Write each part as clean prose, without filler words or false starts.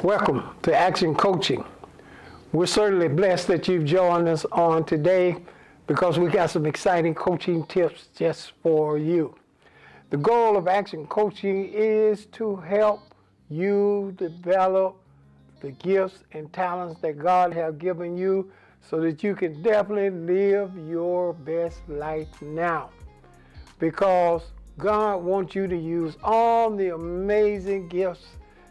Welcome to Action Coaching. We're certainly blessed that you've joined us on today because we got some exciting coaching tips just for you. The goal of Action Coaching is to help you develop the gifts and talents that God has given you so that you can definitely live your best life now. Because God wants you to use all the amazing gifts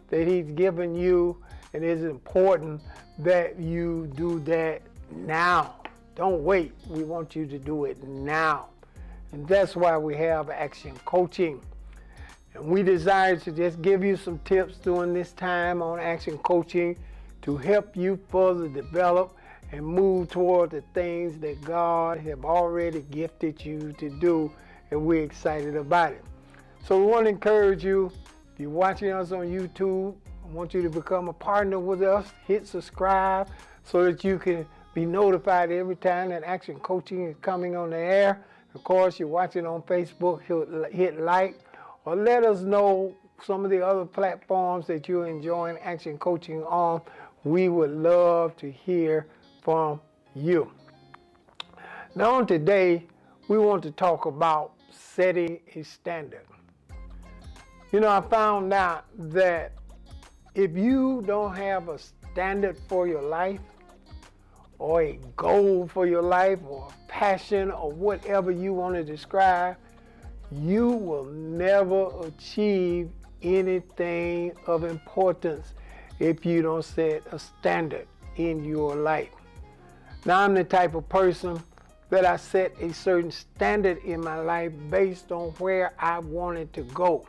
that He's given you, and it's important that you do that now. Don't wait. We want you to do it now. And that's why we have Action Coaching. And we desire to just give you some tips during this time on Action Coaching to help you further develop and move toward the things that God has already gifted you to do, and we're excited about it. So we want to encourage you, if you're watching us on YouTube, I want you to become a partner with us. Hit subscribe so that you can be notified every time that Action Coaching is coming on the air. Of course, you're watching on Facebook, hit like, or let us know some of the other platforms that you're enjoying Action Coaching on. We would love to hear from you. Now today, we want to talk about setting a standard. You know, I found out that if you don't have a standard for your life, or a goal for your life, or a passion, or whatever you want to describe, you will never achieve anything of importance if you don't set a standard in your life. Now, I'm the type of person that I set a certain standard in my life based on where I wanted to go.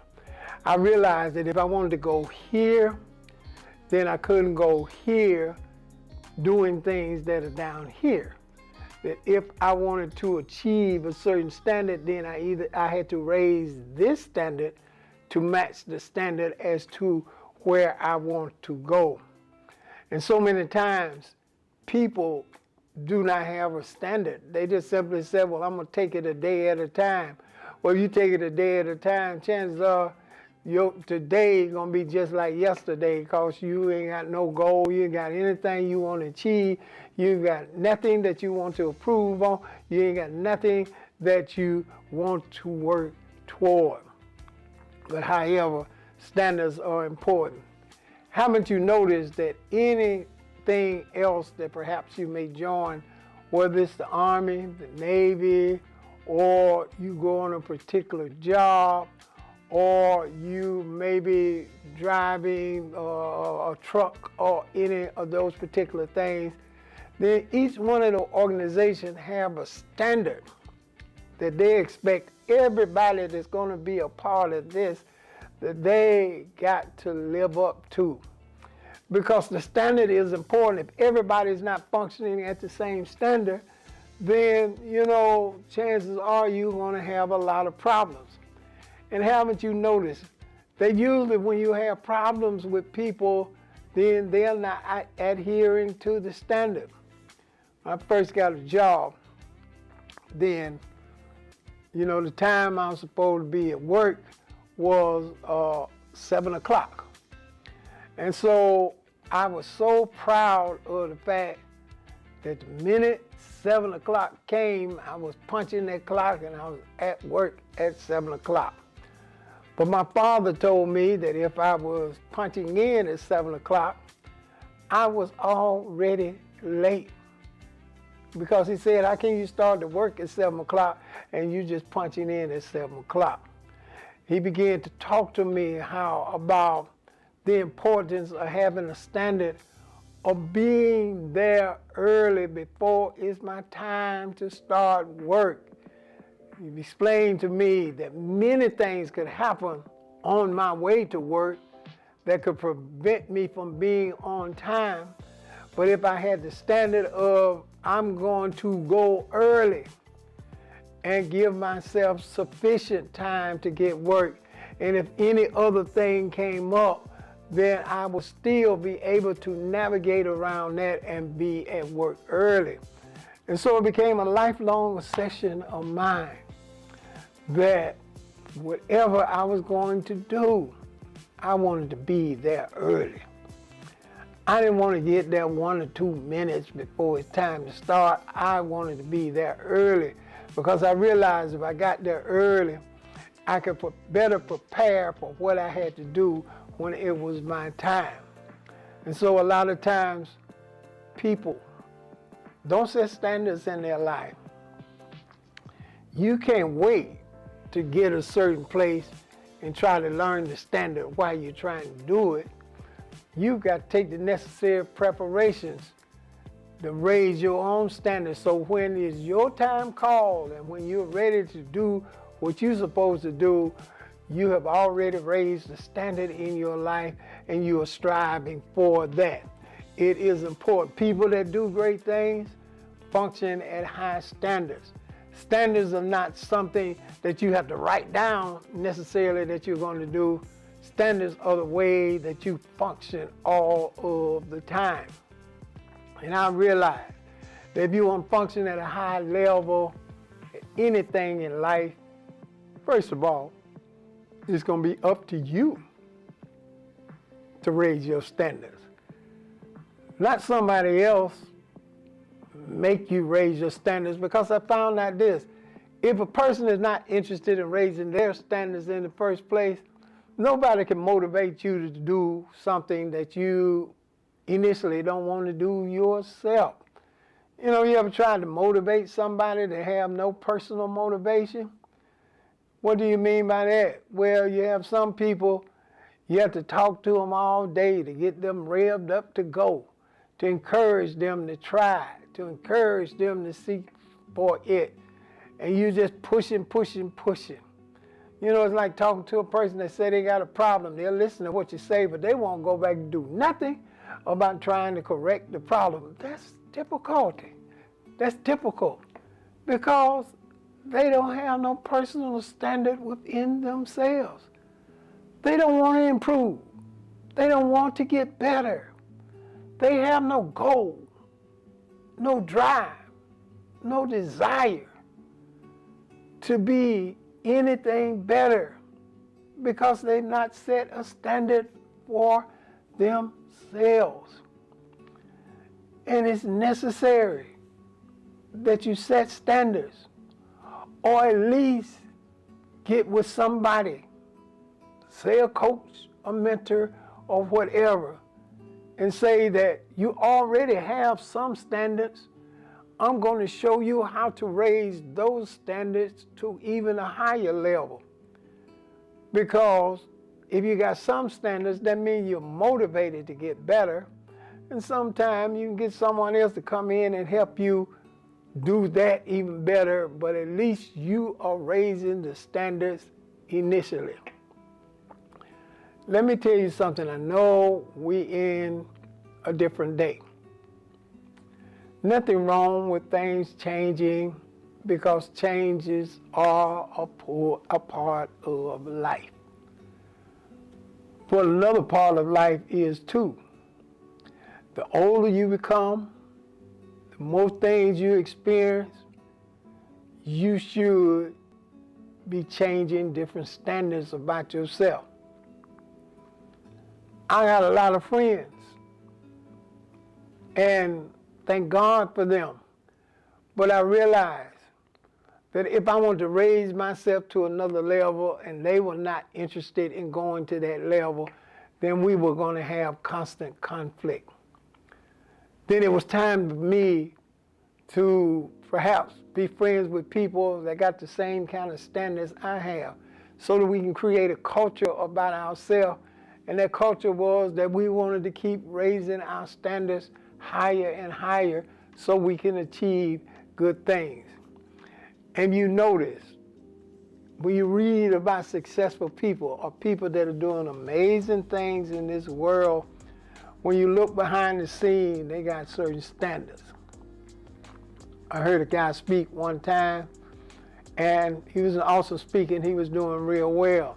I realized that if I wanted to go here, then I couldn't go here doing things that are down here. That if I wanted to achieve a certain standard, then I had to raise this standard to match the standard as to where I want to go. And so many times, people do not have a standard. They just simply say, well, I'm going to take it a day at a time. Well, if you take it a day at a time, chances are your today is going to be just like yesterday because you ain't got no goal, you ain't got anything you want to achieve, you got nothing that you want to improve on, you ain't got nothing that you want to work toward. But however, standards are important. Haven't you noticed that anything else that perhaps you may join, whether it's the Army, the Navy, or you go on a particular job, or you may be driving a truck or any of those particular things, then each one of the organizations have a standard that they expect everybody that's going to be a part of this, that they got to live up to. Because the standard is important. If everybody's not functioning at the same standard, then, you know, chances are you're going to have a lot of problems. And haven't you noticed that usually when you have problems with people, then they're not adhering to the standard. When I first got a job, then, you know, the time I was supposed to be at work was 7 o'clock. And so I was so proud of the fact that the minute 7 o'clock came, I was punching that clock and I was at work at 7 o'clock. But my father told me that if I was punching in at 7 o'clock, I was already late. Because he said, how can you start to work at 7 o'clock and you just punching in at 7 o'clock? He began to talk to me about the importance of having a standard of being there early before it's my time to start work. He explained to me that many things could happen on my way to work that could prevent me from being on time. But if I had the standard of I'm going to go early and give myself sufficient time to get work, and if any other thing came up, then I would still be able to navigate around that and be at work early. And so it became a lifelong obsession of mine that whatever I was going to do, I wanted to be there early. I didn't want to get there 1 or 2 minutes before it's time to start. I wanted to be there early because I realized if I got there early, I could better prepare for what I had to do when it was my time. And so a lot of times, people don't set standards in their life. You can't wait to get a certain place and try to learn the standard while you're trying to do it. You've got to take the necessary preparations to raise your own standards. So when it's your time called and when you're ready to do what you're supposed to do, you have already raised the standard in your life and you are striving for that. It is important. People that do great things function at high standards. Standards are not something that you have to write down necessarily that you're going to do. Standards are the way that you function all of the time. And I realize that if you want to function at a high level, anything in life, first of all, it's going to be up to you to raise your standards. Not somebody else make you raise your standards, because I found out this: if a person is not interested in raising their standards in the first place, nobody can motivate you to do something that you initially don't want to do yourself. You know, you ever tried to motivate somebody to have no personal motivation? What do you mean by that? Well, you have some people, you have to talk to them all day to get them revved up to go, to encourage them to try, to encourage them to seek for it. And you just pushing. You know, it's like talking to a person that say they got a problem. They'll listen to what you say, but they won't go back and do nothing about trying to correct the problem. That's difficulty. That's difficult because they don't have no personal standard within themselves. They don't want to improve. They don't want to get better. They have no goal, no drive, no desire to be anything better because they've not set a standard for themselves. And it's necessary that you set standards, or at least get with somebody, say a coach, a mentor, or whatever, and say that you already have some standards. I'm going to show you how to raise those standards to even a higher level. Because if you got some standards, that means you're motivated to get better. And sometimes you can get someone else to come in and help you do that even better, but at least you are raising the standards initially. Let me tell you something. I know we in a different day. Nothing wrong with things changing, because changes are a part of life. But another part of life is too. The older you become, the more things you experience, you should be changing different standards about yourself. I got a lot of friends, and thank God for them. But I realized that if I want to raise myself to another level and they were not interested in going to that level, then we were going to have constant conflict. Then it was time for me to perhaps be friends with people that got the same kind of standards I have, so that we can create a culture about ourselves. And that culture was that we wanted to keep raising our standards higher and higher so we can achieve good things. And you notice, when you read about successful people or people that are doing amazing things in this world, when you look behind the scene, they got certain standards. I heard a guy speak one time, and he was also speaking, he was doing real well.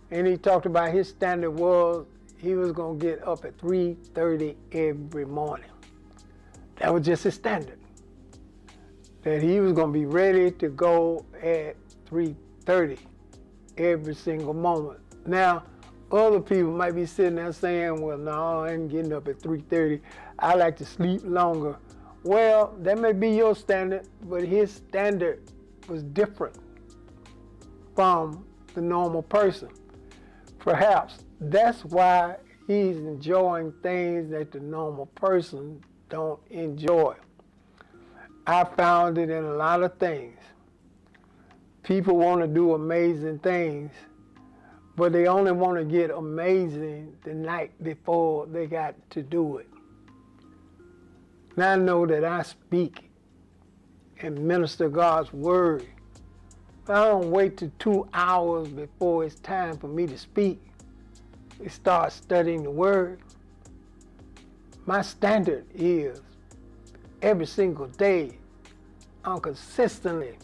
And he talked about his standard was he was going to get up at 3:30 every morning. That was just his standard. That he was going to be ready to go at 3:30 every single moment. Now, Other people might be sitting there saying, well, no, I ain't getting up at 3:30. I like to sleep longer. Well, that may be your standard, but his standard was different from the normal person. Perhaps that's why he's enjoying things that the normal person don't enjoy. I found it in a lot of things. People want to do amazing things, but they only want to get amazing the night before they got to do it. Now I know that I speak and minister God's word. I don't wait till 2 hours before it's time for me to speak. We start studying the word. My standard is every single day I'm consistently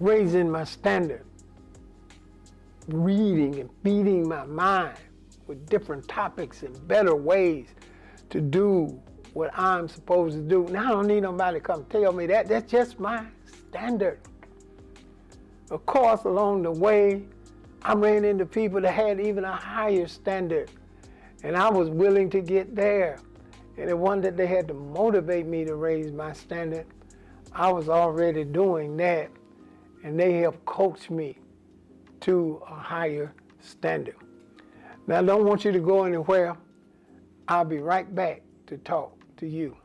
raising my standard, reading and feeding my mind with different topics and better ways to do what I'm supposed to do. Now I don't need nobody to come tell me that. That's just my standard. Of course, along the way, I ran into people that had even a higher standard, and I was willing to get there. And it wasn't that they had to motivate me to raise my standard. I was already doing that, and they helped coach me to a higher standard. Now, I don't want you to go anywhere. I'll be right back to talk to you.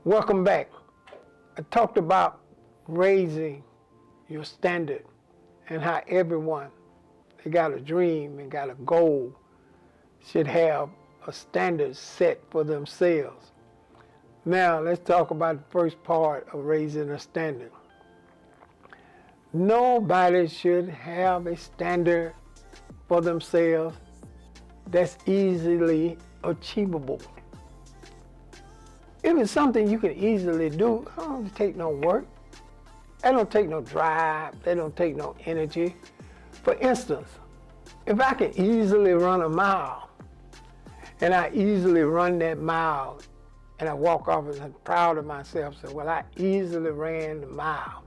Welcome back. I talked about raising your standard and how everyone, they got a dream and got a goal, should have a standard set for themselves. Now let's talk about the first part of raising a standard. Nobody should have a standard for themselves that's easily achievable. If it's something you can easily do, it don't take no work. That don't take no drive. That don't take no energy. For instance, if I can easily run a mile, and I easily run that mile, and I walk off and I'm proud of myself, so well, I easily ran the mile.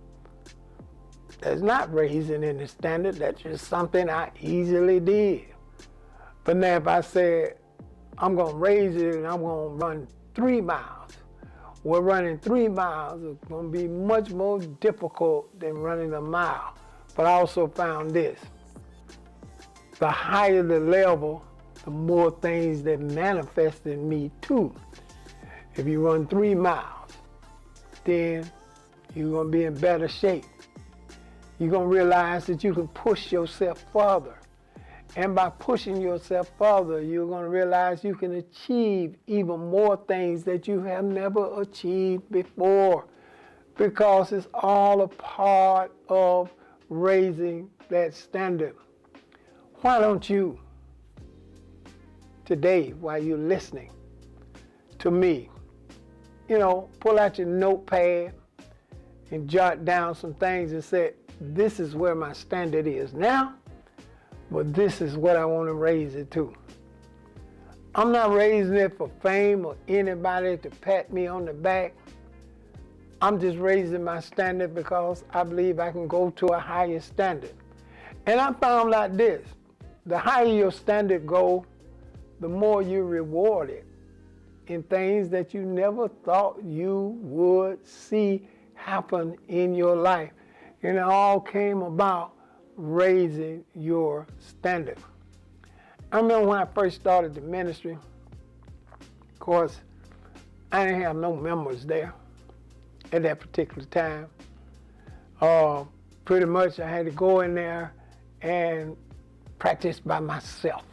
That's not raising any standard. That's just something I easily did. But now if I said, I'm going to raise it and I'm going to run 3 miles. Well, running 3 miles is going to be much more difficult than running a mile. But I also found this. The higher the level, the more things that manifest in me too. If you run 3 miles, then you're going to be in better shape. You're going to realize that you can push yourself further. And by pushing yourself further, you're going to realize you can achieve even more things that you have never achieved before, because it's all a part of raising that standard. Why don't you, today, while you're listening to me, pull out your notepad and jot down some things and say, this is where my standard is now, but this is what I want to raise it to. I'm not raising it for fame or anybody to pat me on the back. I'm just raising my standard because I believe I can go to a higher standard. And I found like this: the higher your standard go, the more you're rewarded in things that you never thought you would see happen in your life. And it all came about raising your standard. I remember when I first started the ministry, of course, I didn't have no members there at that particular time. Pretty much I had to go in there and practice by myself.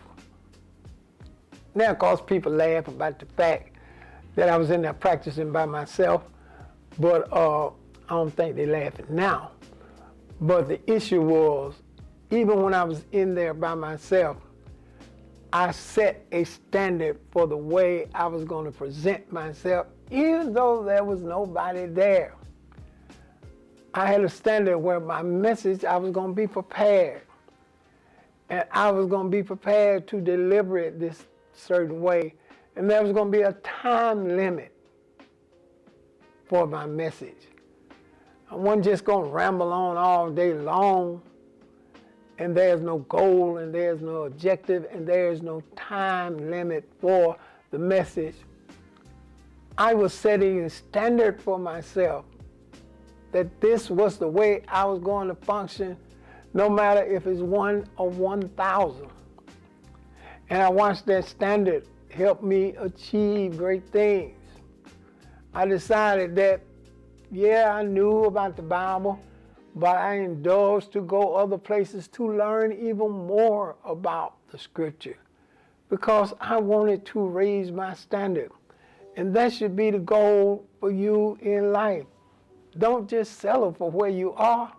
Now, of course, people laugh about the fact that I was in there practicing by myself, but I don't think they're laughing now. But the issue was, even when I was in there by myself, I set a standard for the way I was going to present myself, even though there was nobody there. I had a standard where my message, I was going to be prepared. And I was going to be prepared to deliver it this certain way. And there was going to be a time limit for my message. I wasn't just going to ramble on all day long, and there's no goal, and there's no objective, and there's no time limit for the message. I was setting a standard for myself that this was the way I was going to function, no matter if it's 1 or 1,000. And I watched that standard help me achieve great things. I decided that, yeah, I knew about the Bible, but I indulged to go other places to learn even more about the Scripture because I wanted to raise my standard. And that should be the goal for you in life. Don't just settle for where you are.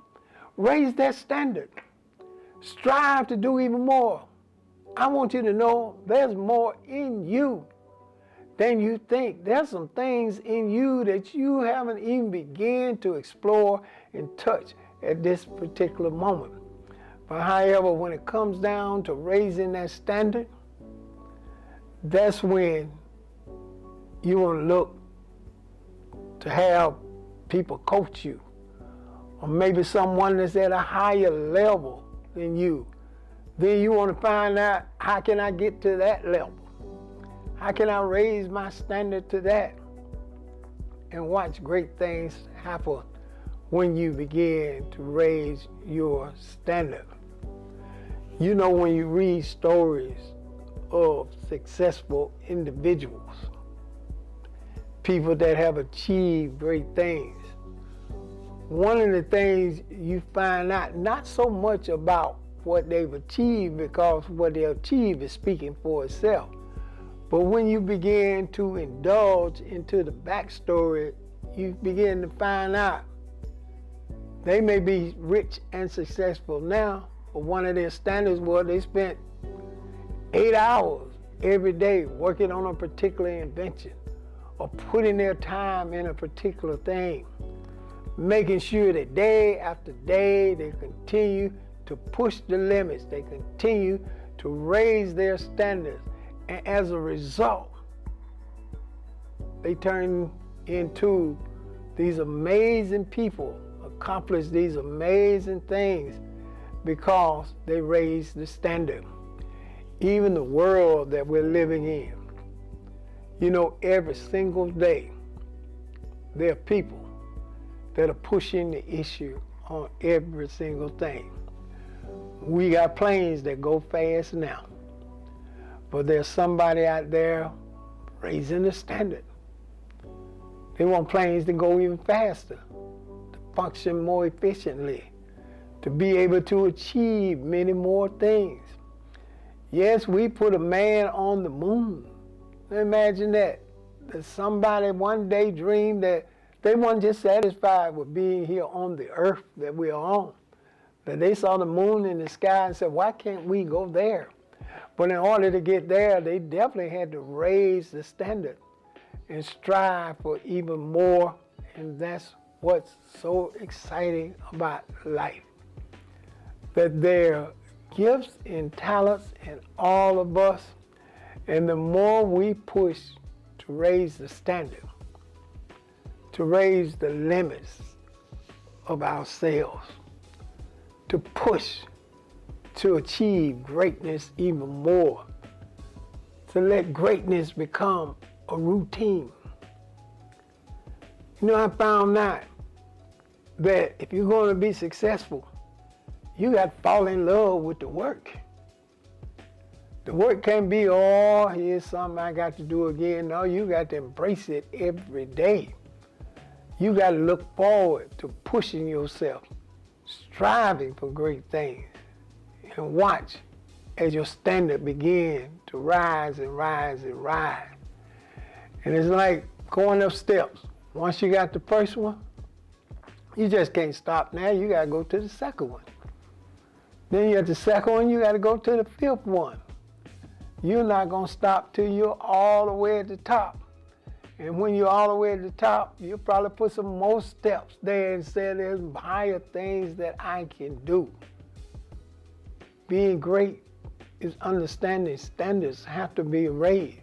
Raise that standard. Strive to do even more. I want you to know there's more in you than you think. There's some things in you that you haven't even begun to explore and touch at this particular moment. But however, when it comes down to raising that standard, that's when you want to look to have people coach you, or maybe someone that's at a higher level than you. Then you want to find out, how can I get to that level? How can I raise my standard to that? And watch great things happen when you begin to raise your standard. You know, when you read stories of successful individuals, people that have achieved great things, one of the things you find out, not so much about what they've achieved, because what they achieve is speaking for itself. But when you begin to indulge into the backstory, you begin to find out they may be rich and successful now, but one of their standards was they spent 8 hours every day working on a particular invention or putting their time in a particular thing, making sure that day after day they continue to push the limits, they continue to raise their standards, and as a result, they turn into these amazing people, accomplish these amazing things because they raise the standard. Even the world that we're living in, you know, every single day, there are people that are pushing the issue on every single thing. We got planes that go fast now, but there's somebody out there raising the standard. They want planes to go even faster, to function more efficiently, to be able to achieve many more things. Yes, we put a man on the moon. Imagine that somebody one day dreamed that they weren't just satisfied with being here on the earth that we're on, that they saw the moon in the sky and said, why can't we go there? But in order to get there, they definitely had to raise the standard and strive for even more. And that's what's so exciting about life, that there are gifts and talents in all of us. And the more we push to raise the standard, to raise the limits of ourselves, to push to achieve greatness even more, to let greatness become a routine. You know, I found out that if you're going to be successful, you got to fall in love with the work. The work can't be, oh, here's something I got to do again. No, you got to embrace it every day. You got to look forward to pushing yourself, striving for great things, and watch as your standard begin to rise and rise and rise. And it's like going up steps. Once you got the first one, You just can't stop now. You got to go to the second one. Then you at the second one, you got to go to the fifth one. You're not going to stop till you're all the way at the top. And when you're all the way at the top, you'll probably put some more steps there and say there's higher things that I can do. Being great is understanding standards have to be raised.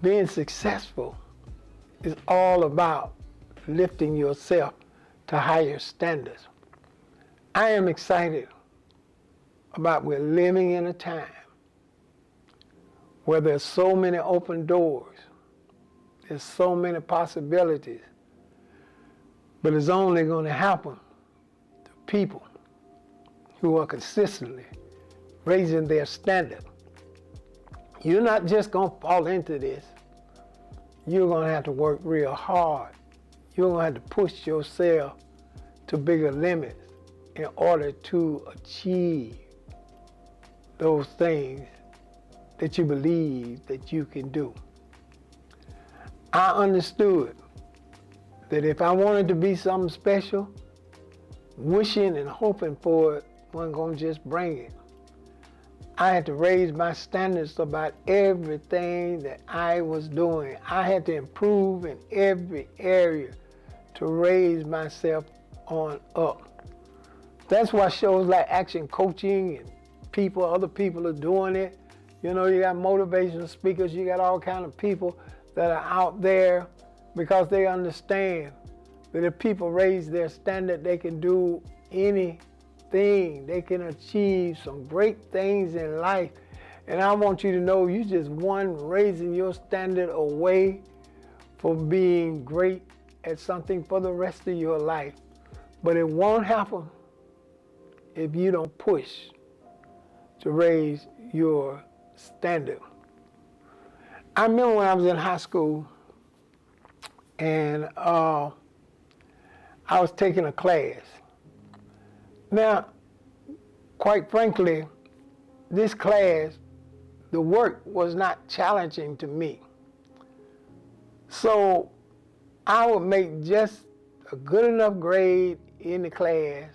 Being successful is all about lifting yourself to higher standards. I am excited about we're living in a time where there's so many open doors, there's so many possibilities, but it's only going to happen to people who are consistently raising their standard. You're not just going to fall into this. You're going to have to work real hard. You're going to have to push yourself to bigger limits in order to achieve those things that you believe that you can do. I understood that if I wanted to be something special, wishing and hoping for it wasn't going to just bring it. I had to raise my standards about everything that I was doing. I had to improve in every area to raise myself on up. That's why shows like Action Coaching and other people are doing it. You know, you got motivational speakers, you got all kinds of people that are out there because they understand that if people raise their standard, they can do anything. They can achieve some great things in life. And I want you to know you just one raising your standard away from being great at something for the rest of your life. But it won't happen if you don't push to raise your standard. I remember when I was in high school and I was taking a class. Now, quite frankly, this class, the work was not challenging to me. So I would make just a good enough grade in the class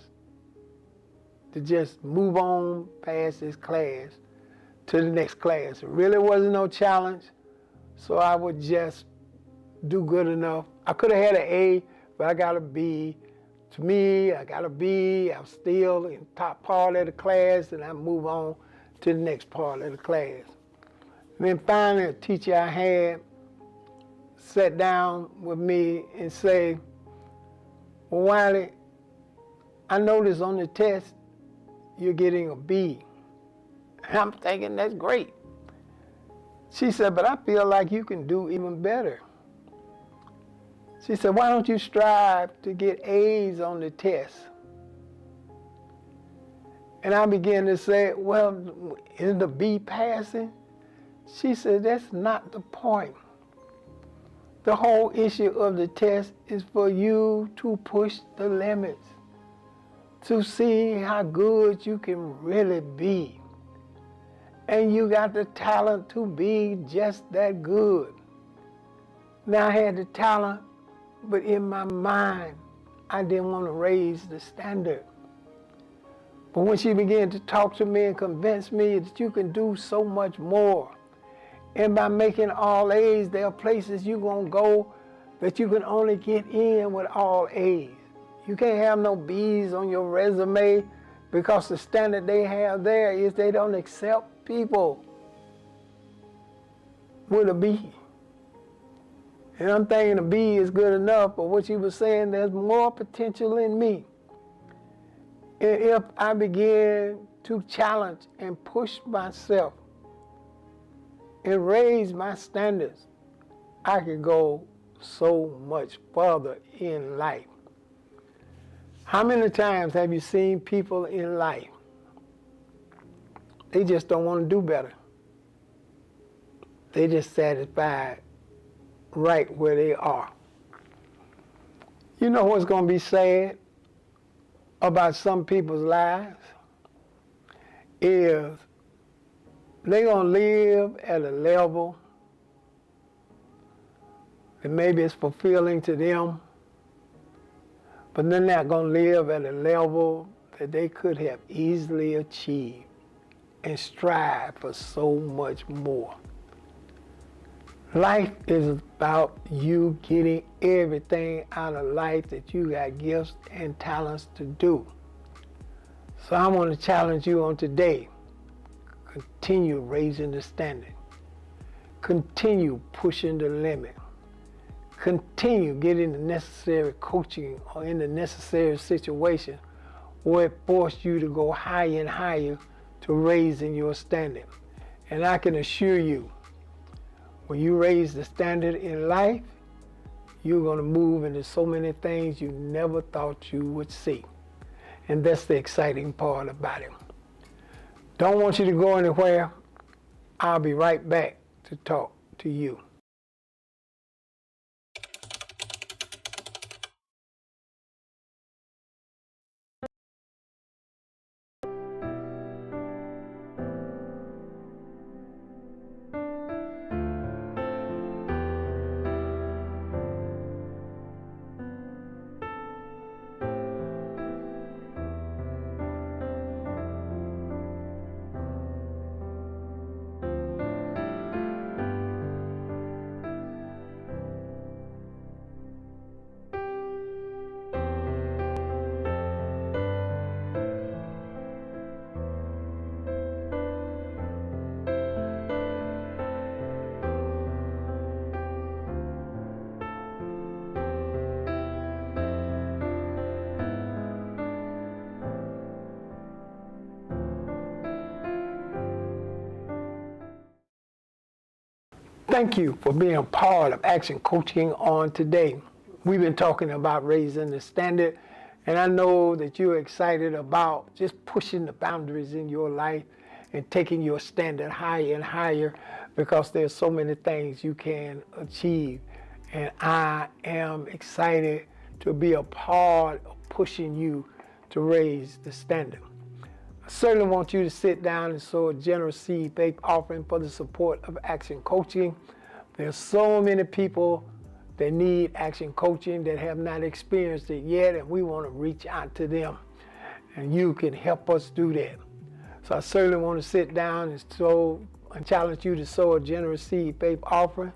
to just move on past this class to the next class. It really wasn't no challenge, so I would just do good enough. I could have had an A, but I got a B. To me, I got a B. I'm still in top part of the class, and I move on to the next part of the class. And then finally, a teacher I had sat down with me and say, "Well, Wiley, I noticed on the test you're getting a B." And I'm thinking, that's great. She said, "But I feel like you can do even better." She said, "Why don't you strive to get A's on the test?" And I began to say, "Well, isn't the B passing?" She said, "That's not the point. The whole issue of the test is for you to push the limits, to see how good you can really be. And you got the talent to be just that good." Now I had the talent, but in my mind, I didn't want to raise the standard. But when she began to talk to me and convince me that you can do so much more, and by making all A's, there are places you're going to go that you can only get in with all A's. You can't have no B's on your resume because the standard they have there is they don't accept people with a B. And I'm thinking a B is good enough, but what she was saying, there's more potential in me. And if I begin to challenge and push myself and raise my standards, I could go so much further in life. How many times have you seen people in life? They just don't want to do better. They just satisfied right where they are. You know what's going to be sad about some people's lives is they're going to live at a level that maybe is fulfilling to them, but they're not going to live at a level that they could have easily achieved and strive for so much more. Life is about you getting everything out of life that you got gifts and talents to do. So I want to challenge you on today. Continue raising the standard. Continue pushing the limit. Continue getting the necessary coaching or in the necessary situation where it forced you to go higher and higher to raising your standard. And I can assure you, when you raise the standard in life, you're going to move into so many things you never thought you would see. And that's the exciting part about it. Don't want you to go anywhere. I'll be right back to talk to you. Thank you for being a part of Action Coaching on today. We've been talking about raising the standard, and I know that you're excited about just pushing the boundaries in your life and taking your standard higher and higher, because there's so many things you can achieve. And I am excited to be a part of pushing you to raise the standard. I certainly want you to sit down and sow a generous seed faith offering for the support of Action Coaching. There's so many people that need Action Coaching that have not experienced it yet, and we want to reach out to them. And you can help us do that. So I certainly want to sit down and challenge you to sow a generous seed faith offering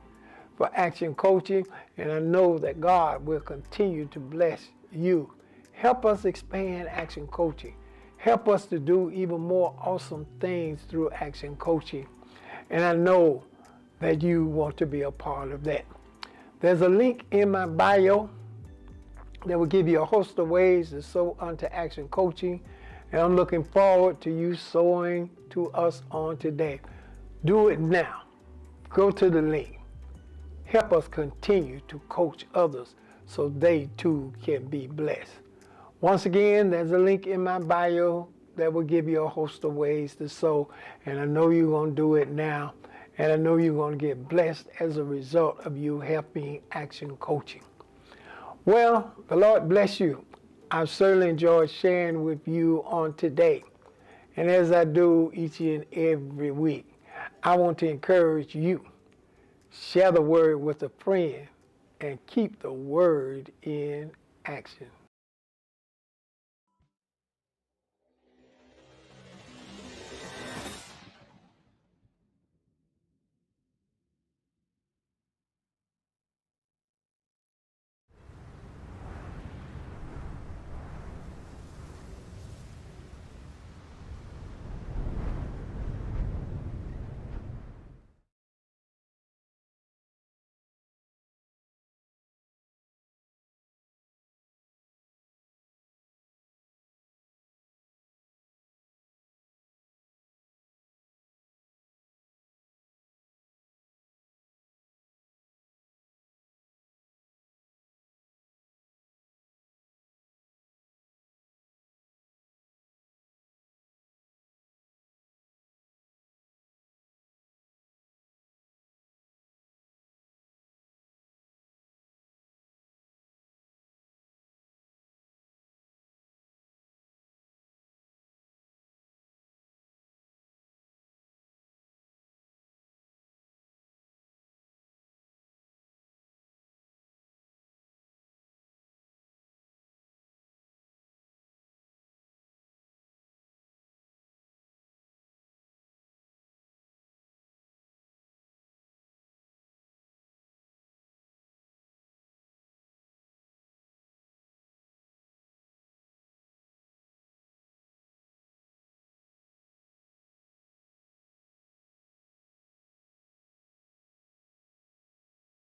for Action Coaching. And I know that God will continue to bless you. Help us expand Action Coaching. Help us to do even more awesome things through Action Coaching. And I know that you want to be a part of that. There's a link in my bio that will give you a host of ways to sow unto Action Coaching. And I'm looking forward to you sowing to us on today. Do it now. Go to the link. Help us continue to coach others so they too can be blessed. Once again, there's a link in my bio that will give you a host of ways to sow, and I know you're going to do it now, and I know you're going to get blessed as a result of you helping Action Coaching. Well, the Lord bless you. I've certainly enjoyed sharing with you on today, and as I do each and every week, I want to encourage you. Share the word with a friend and keep the word in action.